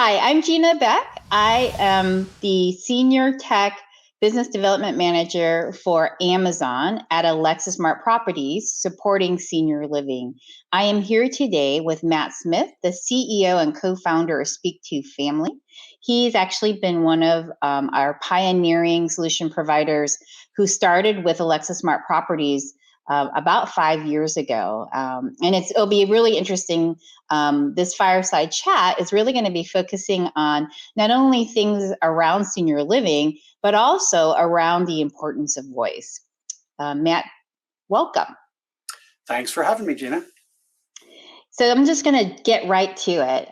Hi, I'm Gina Beck. I am the Senior Tech Business Development Manager for Amazon at Alexa Smart Properties, supporting senior living. I am here today with Matt Smith, the CEO and co-founder of Speak to Family. He's actually been one of our pioneering solution providers who started with Alexa Smart Properties about 5 years ago. And it'll be really interesting. This fireside chat is really going to be focusing on not only things around senior living, but also around the importance of voice. Matt, welcome. Thanks for having me, Gina. So I'm just going to get right to it.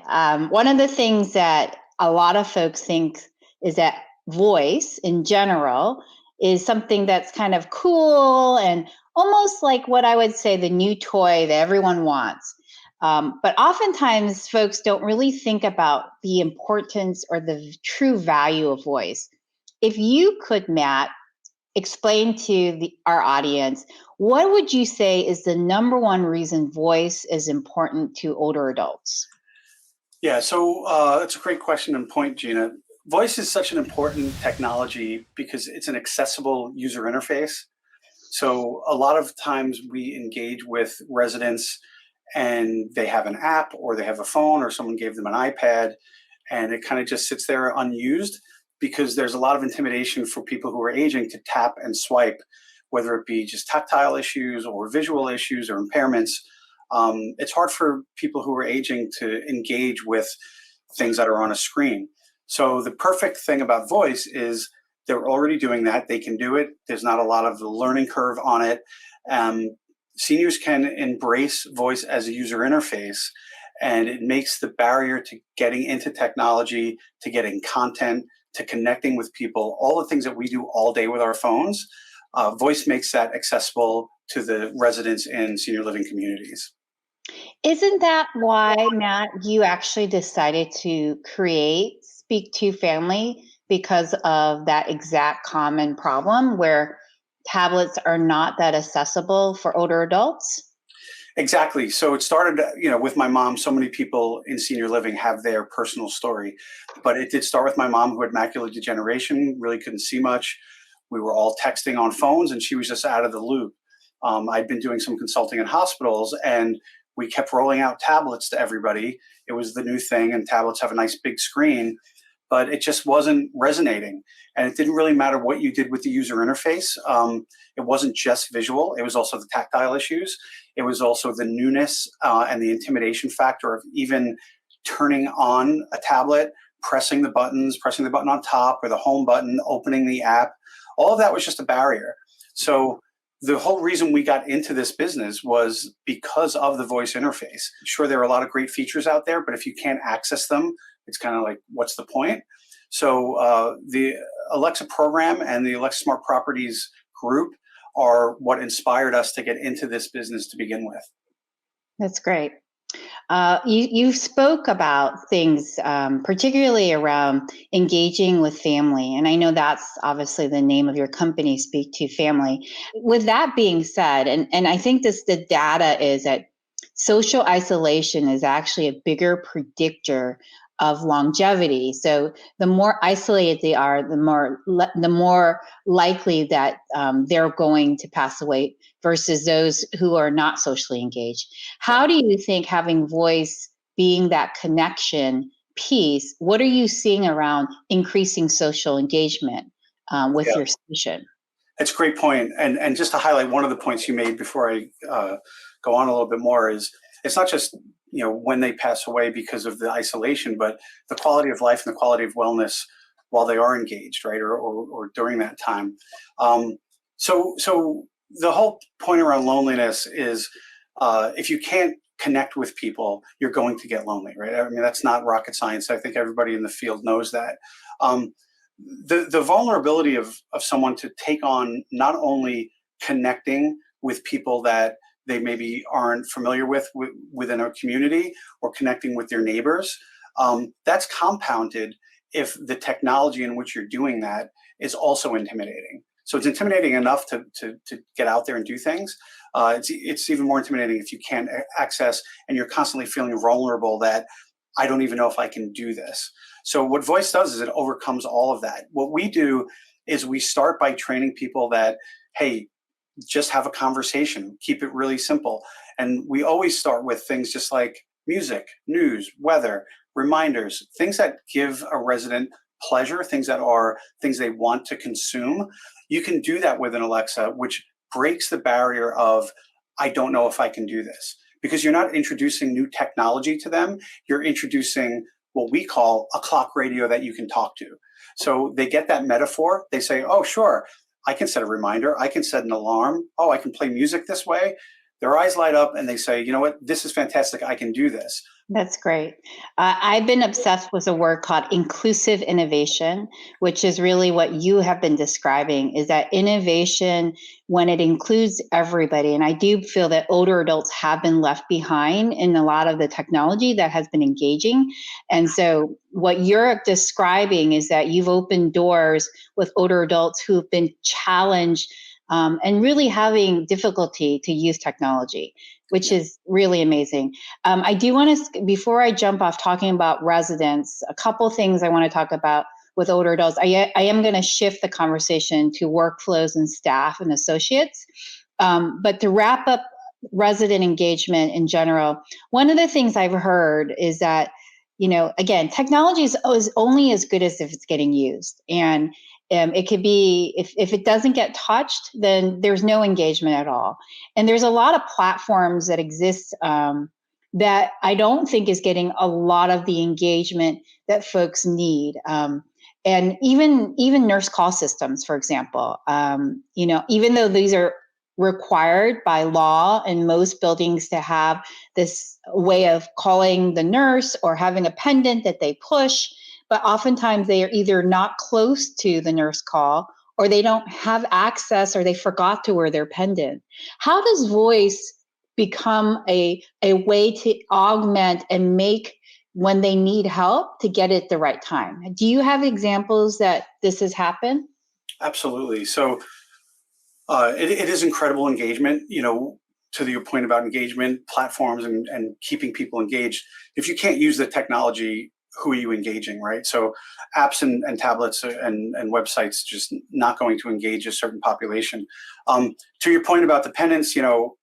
One of the things that a lot of folks think is that voice in general is something that's kind of cool and almost like what I would say the new toy that everyone wants. But oftentimes folks don't really think about the importance or the true value of voice. If you could, Matt, explain to our audience, what would you say is the number one reason voice is important to older adults? Yeah, so that's a great question and point, Gina. Voice is such an important technology because it's an accessible user interface. So a lot of times we engage with residents and they have an app or they have a phone or someone gave them an iPad and it kind of just sits there unused because there's a lot of intimidation for people who are aging to tap and swipe, whether it be just tactile issues or visual issues or impairments. It's hard for people who are aging to engage with things that are on a screen. So the perfect thing about voice is they're already doing that. They can do it. There's not a lot of the learning curve on it. Seniors can embrace voice as a user interface, and it makes the barrier to getting into technology, to getting content, to connecting with people, all the things that we do all day with our phones. Voice makes that accessible to the residents in senior living communities. Isn't that why, Matt, you actually decided to create Speak to Family, because of that exact common problem where tablets are not that accessible for older adults? Exactly. So it started, with my mom. So many people in senior living have their personal story, but it did start with my mom, who had macular degeneration, really couldn't see much. We were all texting on phones and she was just out of the loop. I'd been doing some consulting in hospitals and we kept rolling out tablets to everybody. It was the new thing, and tablets have a nice big screen, but it just wasn't resonating. And it didn't really matter what you did with the user interface. It wasn't just visual. It was also the tactile issues. It was also the newness and the intimidation factor of even turning on a tablet, pressing the button on top or the home button, opening the app. All of that was just a barrier. So the whole reason we got into this business was because of the voice interface. Sure, there are a lot of great features out there, but if you can't access them, it's kind of like, what's the point? So the Alexa program and the Alexa Smart Properties group are what inspired us to get into this business to begin with. That's great. You spoke about things, particularly around engaging with family, and I know that's obviously the name of your company, Speak to Family. With that being said, and I think the data is that social isolation is actually a bigger predictor of longevity. So the more isolated they are, the more likely that they're going to pass away versus those who are not socially engaged. How do you think having voice being that connection piece, what are you seeing around increasing social engagement with your solution? That's a great point. And just to highlight one of the points you made before I go on a little bit more is it's not just when they pass away because of the isolation, but the quality of life and the quality of wellness while they are engaged, right, or during that time. So the whole point around loneliness is if you can't connect with people, you're going to get lonely, right? I mean, that's not rocket science. I think everybody in the field knows that. The vulnerability of someone to take on not only connecting with people that they maybe aren't familiar with within a community or connecting with their neighbors, that's compounded if the technology in which you're doing that is also intimidating. So it's intimidating enough to get out there and do things. It's even more intimidating if you can't access and you're constantly feeling vulnerable that I don't even know if I can do this. So what voice does is it overcomes all of that. What we do is we start by training people that, hey, just have a conversation, keep it really simple. And we always start with things just like music, news, weather, reminders, things that give a resident pleasure, things that are things they want to consume. You can do that with an Alexa, which breaks the barrier of, I don't know if I can do this. Because you're not introducing new technology to them, you're introducing what we call a clock radio that you can talk to. So they get that metaphor, they say, oh, sure, I can set a reminder, I can set an alarm, oh, I can play music this way. Their eyes light up and they say, you know what, this is fantastic, I can do this. That's great. I've been obsessed with a word called inclusive innovation, which is really what you have been describing, is that innovation when it includes everybody. And I do feel that older adults have been left behind in a lot of the technology that has been engaging. And so what you're describing is that you've opened doors with older adults who've been challenged and really having difficulty to use technology, which is really amazing. I do want to, before I jump off talking about residents, a couple things I want to talk about with older adults. I am going to shift the conversation to workflows and staff and associates. But to wrap up resident engagement in general, one of the things I've heard is that, again, technology is only as good as if it's getting used. And it could be, if it doesn't get touched, then there's no engagement at all. And there's a lot of platforms that exist that I don't think is getting a lot of the engagement that folks need. And even nurse call systems, for example, even though these are required by law in most buildings to have this way of calling the nurse or having a pendant that they push, but oftentimes they are either not close to the nurse call or they don't have access or they forgot to wear their pendant. How does voice become a way to augment and make when they need help to get it the right time? Do you have examples that this has happened? Absolutely. So it is incredible engagement, to your point about engagement, platforms and keeping people engaged. If you can't use the technology, who are you engaging, right? So apps and tablets and websites just not going to engage a certain population. To your point about dependence,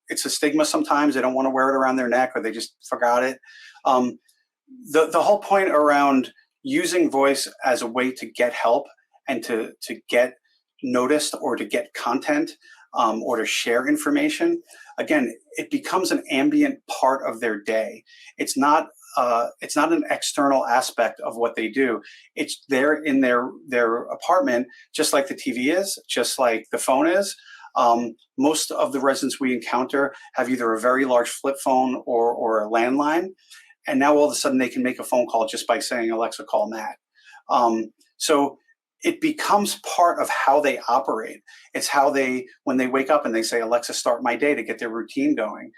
it's a stigma sometimes. They don't want to wear it around their neck or they just forgot it. The whole point around using voice as a way to get help and to get noticed or to get content or to share information, again, it becomes an ambient part of their day. It's not an external aspect of what they do. It's there in their apartment, just like the TV is, just like the phone is. Most of the residents we encounter have either a very large flip phone or a landline. And now all of a sudden they can make a phone call just by saying, Alexa, call Matt. So it becomes part of how they operate. It's how when they wake up and they say, Alexa, start my day, to get their routine going.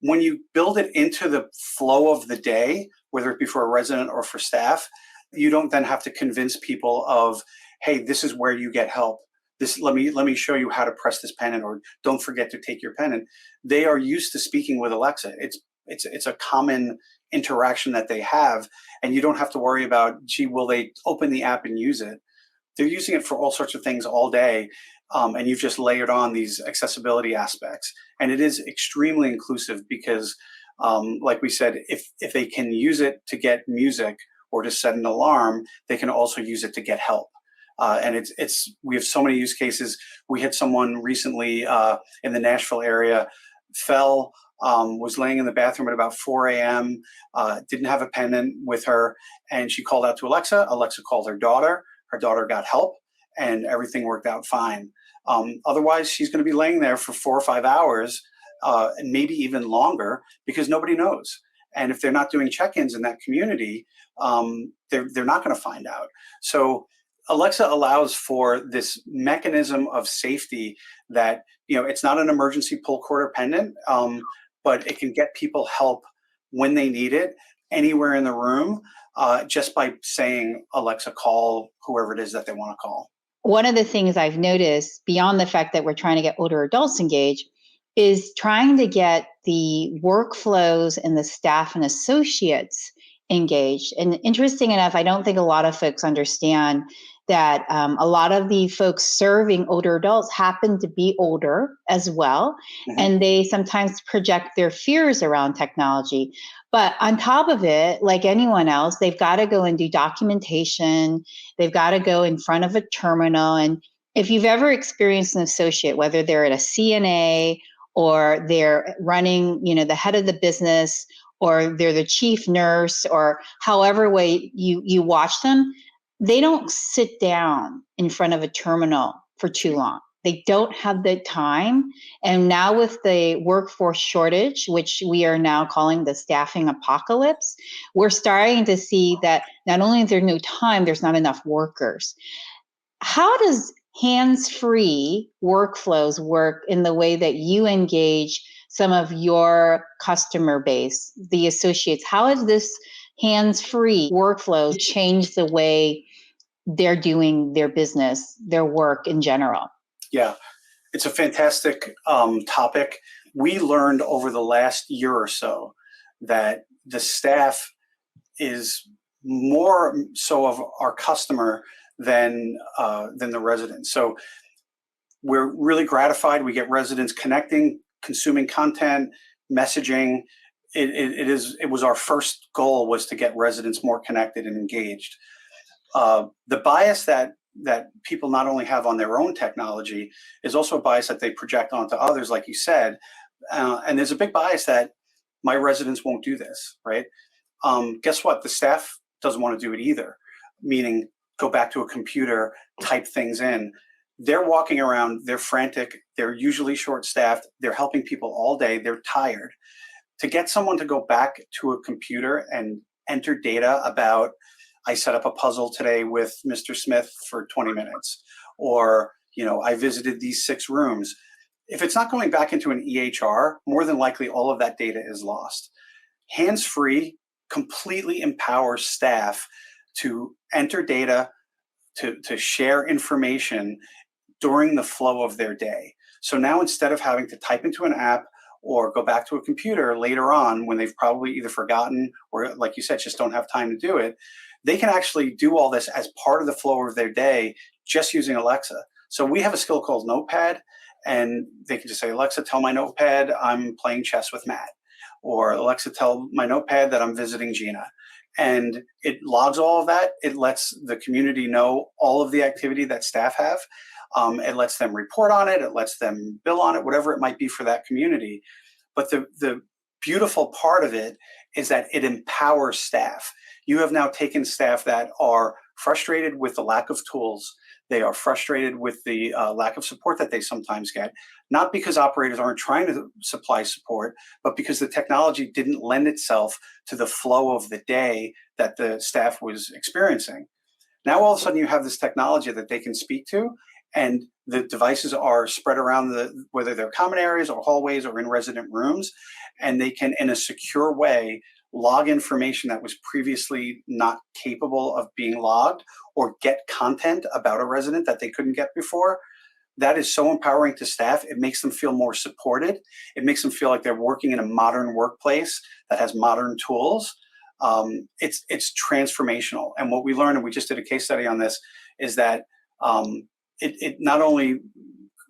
When you build it into the flow of the day, whether it be for a resident or for staff, you don't then have to convince people of, hey, this is where you get help. Let me show you how to press this pendant, or don't forget to take your pendant. They are used to speaking with Alexa. It's a common interaction that they have, and you don't have to worry about, gee, will they open the app and use it? They're using it for all sorts of things all day. And you've just layered on these accessibility aspects. And it is extremely inclusive because, like we said, if they can use it to get music or to set an alarm, they can also use it to get help. And we have so many use cases. We had someone recently in the Nashville area fell, was laying in the bathroom at about 4 a.m., didn't have a pendant with her, and she called out to Alexa. Alexa called her daughter. Her daughter got help, and everything worked out fine. Otherwise, she's going to be laying there for 4 or 5 hours, and maybe even longer, because nobody knows. And if they're not doing check-ins in that community, they're not going to find out. So Alexa allows for this mechanism of safety that, it's not an emergency pull cord or pendant, but it can get people help when they need it, anywhere in the room, just by saying, Alexa, call whoever it is that they want to call. One of the things I've noticed, beyond the fact that we're trying to get older adults engaged, is trying to get the workflows and the staff and associates engaged. And interesting enough, I don't think a lot of folks understand that a lot of the folks serving older adults happen to be older as well. Mm-hmm. And they sometimes project their fears around technology. But on top of it, like anyone else, they've got to go and do documentation. They've got to go in front of a terminal. And if you've ever experienced an associate, whether they're at a CNA or they're running, the head of the business, or they're the chief nurse, or however way you watch them, they don't sit down in front of a terminal for too long. They don't have the time. And now with the workforce shortage, which we are now calling the staffing apocalypse, we're starting to see that not only is there no time, there's not enough workers. How does hands-free workflows work in the way that you engage some of your customer base, the associates? How has this hands-free workflow changed the way they're doing their business, their work in general? Yeah, it's a fantastic topic. We learned over the last year or so that the staff is more so of our customer than the residents. So we're really gratified. We get residents connecting, consuming content, messaging. It was our first goal, was to get residents more connected and engaged. The bias that people not only have on their own technology is also a bias that they project onto others, like you said. And there's a big bias that my residents won't do this, right? Guess what? The staff doesn't want to do it either, meaning go back to a computer, type things in. They're walking around, they're frantic, they're usually short-staffed, they're helping people all day, they're tired. To get someone to go back to a computer and enter data about, I set up a puzzle today with Mr. Smith for 20 minutes, or, I visited these 6 rooms. If it's not going back into an EHR, more than likely all of that data is lost. Hands-free completely empowers staff to enter data, to share information during the flow of their day. So now, instead of having to type into an app or go back to a computer later on when they've probably either forgotten or, like you said, just don't have time to do it, they can actually do all this as part of the flow of their day just using Alexa. So we have a skill called Notepad, and they can just say, Alexa, tell my Notepad I'm playing chess with Matt, or Alexa, tell my Notepad that I'm visiting Gina. And it logs all of that. It lets the community know all of the activity that staff have. It lets them report on it. It lets them bill on it, whatever it might be for that community. But the beautiful part of it is that it empowers staff. You have now taken staff that are frustrated with the lack of tools. They are frustrated with the lack of support that they sometimes get, not because operators aren't trying to supply support, but because the technology didn't lend itself to the flow of the day that the staff was experiencing. Now, all of a sudden, you have this technology that they can speak to, and the devices are spread around whether they're common areas or hallways or in resident rooms, and they can, in a secure way, log information that was previously not capable of being logged, or get content about a resident that they couldn't get before. That is so empowering to staff. It makes them feel more supported. It makes them feel like they're working in a modern workplace that has modern tools. It's transformational. And what we learned, and we just did a case study on this, is that it not only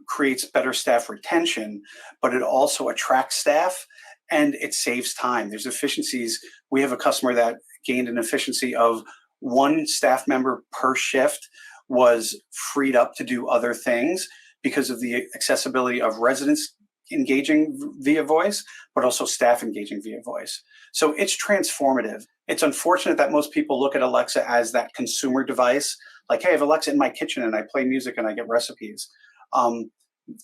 creates better staff retention, but it also attracts staff, and it saves time. There's efficiencies. We have a customer that gained an efficiency of 1 staff member per shift was freed up to do other things because of the accessibility of residents engaging via voice, but also staff engaging via voice. So it's transformative. It's unfortunate that most people look at Alexa as that consumer device, like, hey, I have Alexa in my kitchen and I play music and I get recipes.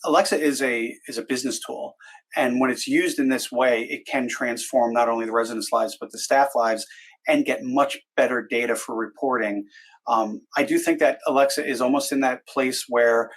Alexa is a business tool, and when it's used in this way, it can transform not only the residents' lives but the staff lives, and get much better data for reporting. I do think that Alexa is almost in that place where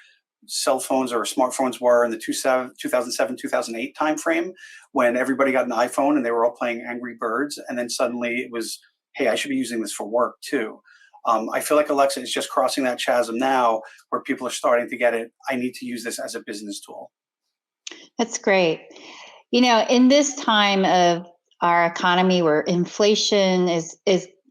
cell phones or smartphones were in the 2007, 2008 timeframe, when everybody got an iPhone and they were all playing Angry Birds, and then suddenly it was, hey, I should be using this for work too. I feel like Alexa is just crossing that chasm now, where people are starting to get it. I need to use this as a business tool. That's great. In this time of our economy where inflation is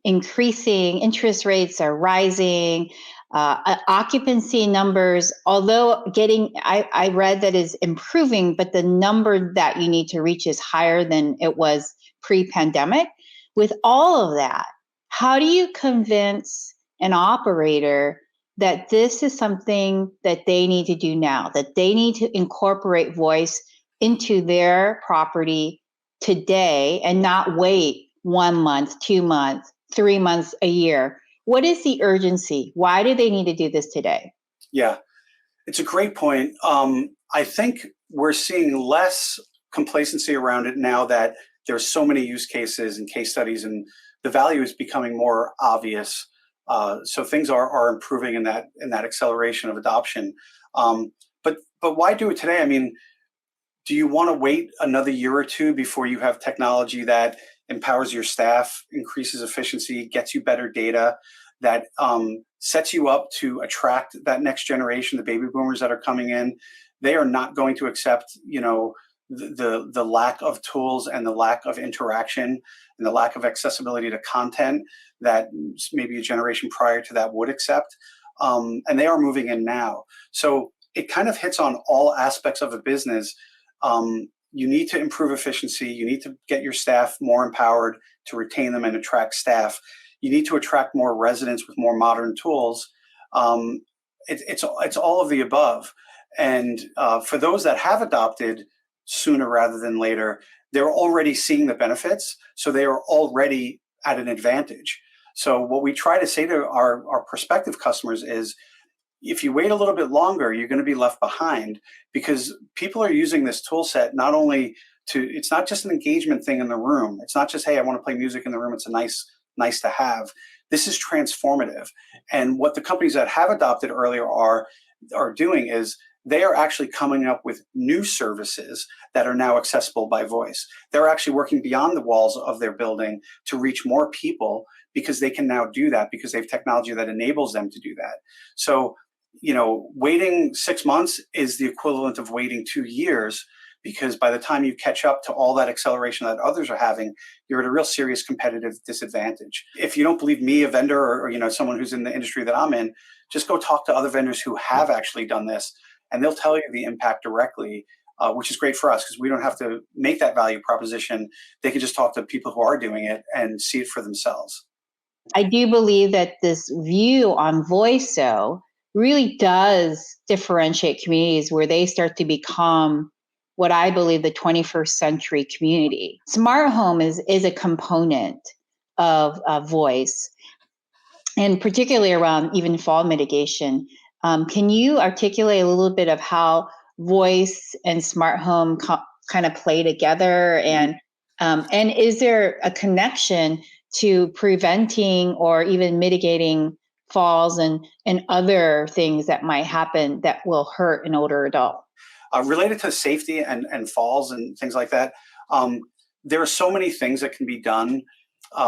increasing, interest rates are rising, occupancy numbers, although I read that is improving, but the number that you need to reach is higher than it was pre-pandemic. With all of that, how do you convince an operator that this is something that they need to do now, that they need to incorporate voice into their property today and not wait 1 month, 2 months, 3 months, a year? What is the urgency? Why do they need to do this today? Yeah, it's a great point. I think we're seeing less complacency around it now that there's so many use cases and case studies, and the value is becoming more obvious. So things are improving in that acceleration of adoption. But why do it today? I mean, do you want to wait another year or two before you have technology that empowers your staff, increases efficiency, gets you better data, that sets you up to attract that next generation, the baby boomers that are coming in? They are not going to accept, the lack of tools and the lack of interaction and the lack of accessibility to content that maybe a generation prior to that would accept. And they are moving in now. So it kind of hits on all aspects of a business. You need to improve efficiency. You need to get your staff more empowered to retain them and attract staff. You need to attract more residents with more modern tools. It's all of the above. And for those that have adopted sooner rather than later, they're already seeing the benefits. So they are already at an advantage. So what we try to say to our prospective customers is, if you wait a little bit longer, you're going to be left behind, because people are using this tool set not only it's not just an engagement thing in the room. It's not just, hey, I want to play music in the room. It's a nice to have. This is transformative. And what the companies that have adopted earlier are doing is they are actually coming up with new services that are now accessible by voice. They're actually working beyond the walls of their building to reach more people, because they can now do that because they have technology that enables them to do that. So, waiting 6 months is the equivalent of waiting 2 years, because by the time you catch up to all that acceleration that others are having, you're at a real serious competitive disadvantage. If you don't believe me, a vendor, or someone who's in the industry that I'm in, just go talk to other vendors who have actually done this, and they'll tell you the impact directly, which is great for us because we don't have to make that value proposition. They can just talk to people who are doing it and see it for themselves. I do believe that this view on voice, though, really does differentiate communities where they start to become what I believe the 21st century community. Smart home is a component of voice, and particularly around even fall mitigation. Can you articulate a little bit of how voice and smart home kind of play together, and is there a connection to preventing or even mitigating falls and other things that might happen that will hurt an older adult? Related to safety and falls and things like that, there are so many things that can be done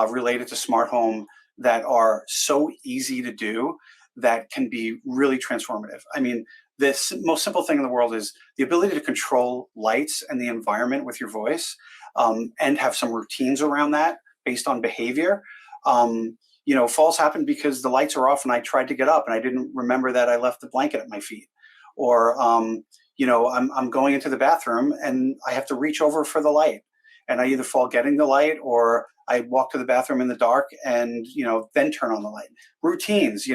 related to smart home that are so easy to do that can be really transformative. I mean, the most simple thing in the world is the ability to control lights and the environment with your voice, and have some routines around that based on behavior. Falls happen because the lights are off and I tried to get up and I didn't remember that I left the blanket at my feet. Or, I'm going into the bathroom and I have to reach over for the light, and I either fall getting the light or I walk to the bathroom in the dark and, then turn on the light. Routines,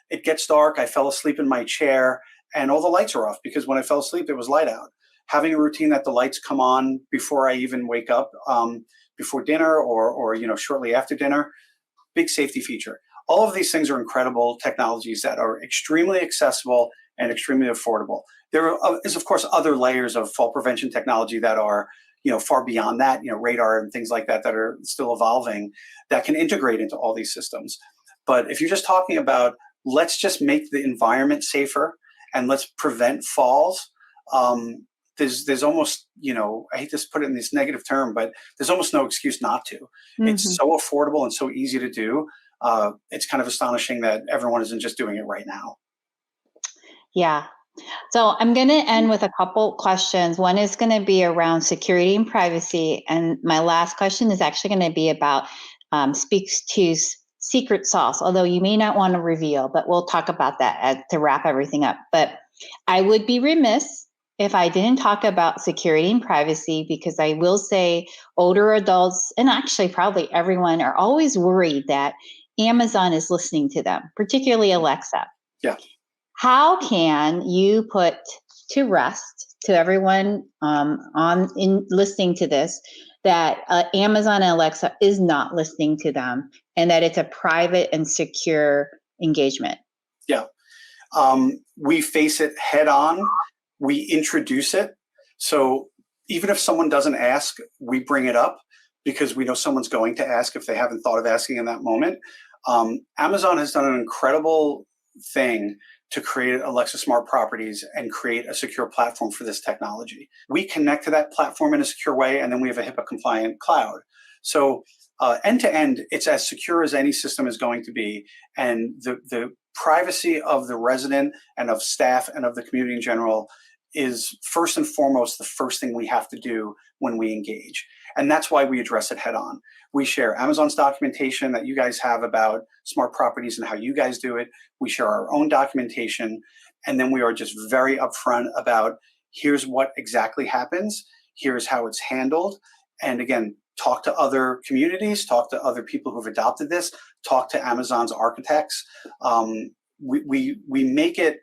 it gets dark, I fell asleep in my chair and all the lights are off because when I fell asleep, it was light out. Having a routine that the lights come on before I even wake up, before dinner or shortly after dinner, big safety feature. All of these things are incredible technologies that are extremely accessible and extremely affordable. There is, of course, other layers of fall prevention technology that are, far beyond that, radar and things like that that are still evolving that can integrate into all these systems. But if you're just talking about, let's just make the environment safer and let's prevent falls, there's almost, I hate to put it in this negative term, but there's almost no excuse not to. Mm-hmm. It's so affordable and so easy to do. It's kind of astonishing that everyone isn't just doing it right now. Yeah, So I'm going to end with a couple questions. One is going to be around security and privacy. And my last question is actually going to be about speaks to secret sauce, although you may not want to reveal, but we'll talk about that to wrap everything up. But I would be remiss if I didn't talk about security and privacy, because I will say older adults, and actually probably everyone, are always worried that Amazon is listening to them, particularly Alexa. Yeah. How can you put to rest to everyone in listening to this that Amazon and Alexa is not listening to them, and that it's a private and secure engagement? Yeah. We face it head on. We introduce it. So even if someone doesn't ask, we bring it up because we know someone's going to ask if they haven't thought of asking in that moment. Amazon has done an incredible thing to create Alexa smart properties and create a secure platform for this technology. We connect to that platform in a secure way, and then we have a HIPAA compliant cloud. So end to end, it's as secure as any system is going to be. And the privacy of the resident and of staff and of the community in general is first and foremost the first thing we have to do when we engage. And that's why we address it head on. We share Amazon's documentation that you guys have about smart properties and how you guys do it. We share our own documentation. And then we are just very upfront about here's what exactly happens, here's how it's handled. And again, talk to other communities, talk to other people who've adopted this, talk to Amazon's architects. We make it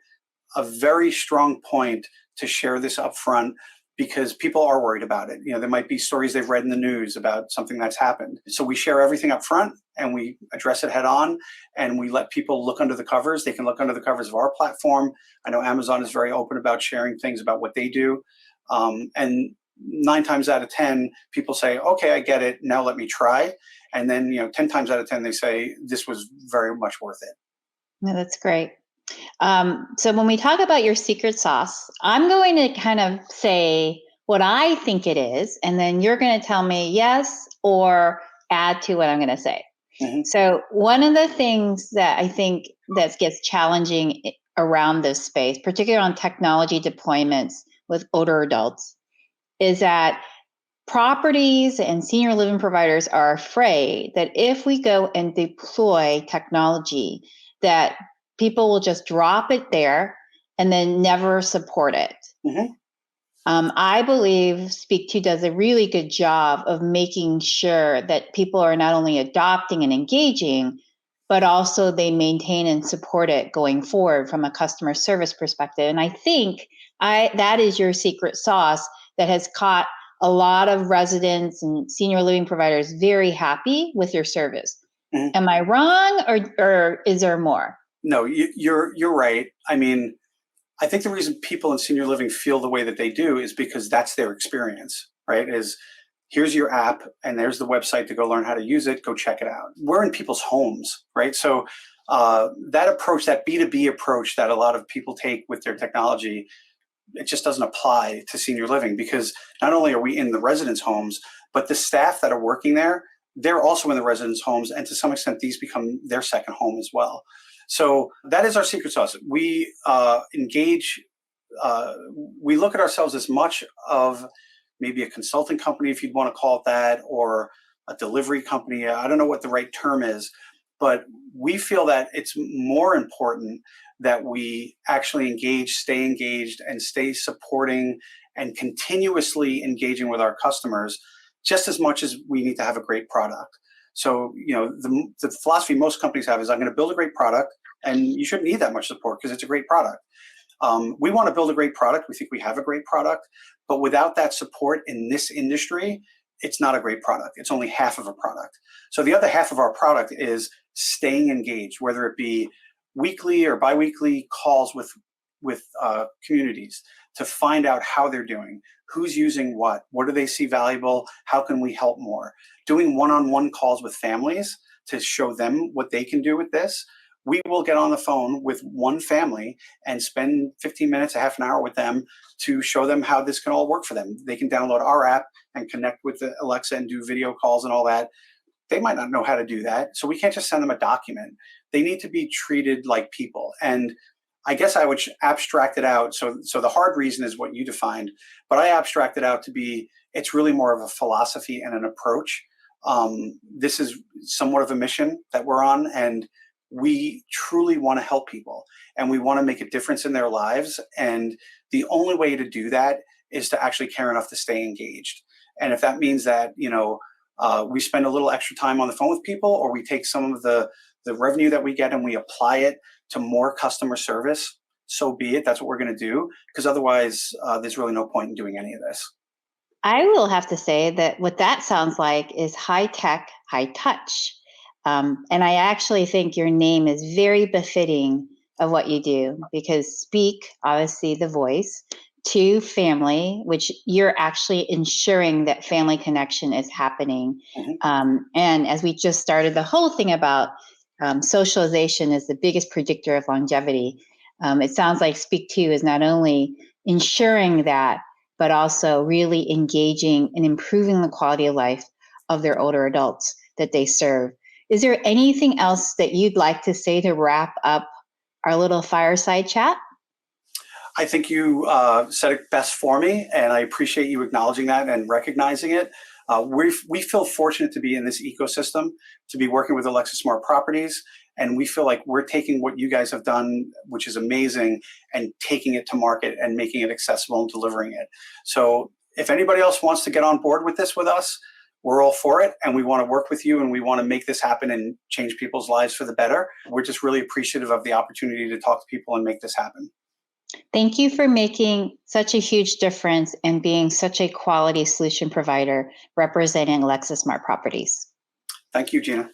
a very strong point to share this upfront because people are worried about it. You know, there might be stories they've read in the news about something that's happened. So we share everything up front and we address it head on, and we let people look under the covers. They can look under the covers of our platform. I know Amazon is very open about sharing things about what they do. And 9 times out of 10, people say, okay, I get it. Now let me try. And then, 10 times out of 10, they say, this was very much worth it. Yeah, that's great. So when we talk about your secret sauce, I'm going to kind of say what I think it is, and then you're going to tell me yes or add to what I'm going to say. Mm-hmm. So one of the things that I think that gets challenging around this space, particularly on technology deployments with older adults, is that properties and senior living providers are afraid that if we go and deploy technology, that people will just drop it there and then never support it. Mm-hmm. I believe Speak To does a really good job of making sure that people are not only adopting and engaging, but also they maintain and support it going forward from a customer service perspective. And I think that is your secret sauce that has caught a lot of residents and senior living providers very happy with your service. Mm-hmm. Am I wrong, or is there more? No, you're right. I mean, I think the reason people in senior living feel the way that they do is because that's their experience, right? Is here's your app and there's the website to go learn how to use it, go check it out. We're in people's homes, right? So that approach, that B2B approach that a lot of people take with their technology, it just doesn't apply to senior living because not only are we in the residents' homes, but the staff that are working there, they're also in the residents' homes. And to some extent, these become their second home as well. So that is our secret sauce. We engage, we look at ourselves as much of maybe a consulting company, if you'd want to call it that, or a delivery company. I don't know what the right term is, but we feel that it's more important that we actually engage, stay engaged, and stay supporting and continuously engaging with our customers just as much as we need to have a great product. So, the philosophy most companies have is I'm going to build a great product and you shouldn't need that much support because it's a great product. We want to build a great product. We think we have a great product, but without that support in this industry, it's not a great product. It's only half of a product. So the other half of our product is staying engaged, whether it be weekly or biweekly calls with communities to find out how they're doing, who's using what do they see valuable, how can we help more, doing one-on-one calls with families to show them what they can do with this. We will get on the phone with one family and spend 15 minutes, a half an hour with them to show them how this can all work for them. They can download our app and connect with the Alexa and do video calls and all that. They might not know how to do that. So we can't just send them a document. They need to be treated like people. And I guess I would abstract it out. So the hard reason is what you defined, but I abstract it out to be, it's really more of a philosophy and an approach. This is somewhat of a mission that we're on, and we truly want to help people, and we want to make a difference in their lives. And the only way to do that is to actually care enough to stay engaged. And if that means that, we spend a little extra time on the phone with people, or we take some of the revenue that we get and we apply it to more customer service, so be it. That's what we're going to do, because otherwise there's really no point in doing any of this. I will have to say that what that sounds like is high tech, high touch. And I actually think your name is very befitting of what you do, because speak, obviously the voice, to family, which you're actually ensuring that family connection is happening. Mhm. And as we just started the whole thing about socialization is the biggest predictor of longevity. It sounds like Speak To is not only ensuring that, but also really engaging and improving the quality of life of their older adults that they serve. Is there anything else that you'd like to say to wrap up our little fireside chat? I think you said it best for me, and I appreciate you acknowledging that and recognizing it. We feel fortunate to be in this ecosystem, to be working with Alexa Smart Properties, and we feel like we're taking what you guys have done, which is amazing, and taking it to market and making it accessible and delivering it. So if anybody else wants to get on board with this with us, we're all for it, and we want to work with you, and we want to make this happen and change people's lives for the better. We're just really appreciative of the opportunity to talk to people and make this happen. Thank you for making such a huge difference and being such a quality solution provider representing Alexa Smart Properties. Thank you, Gina.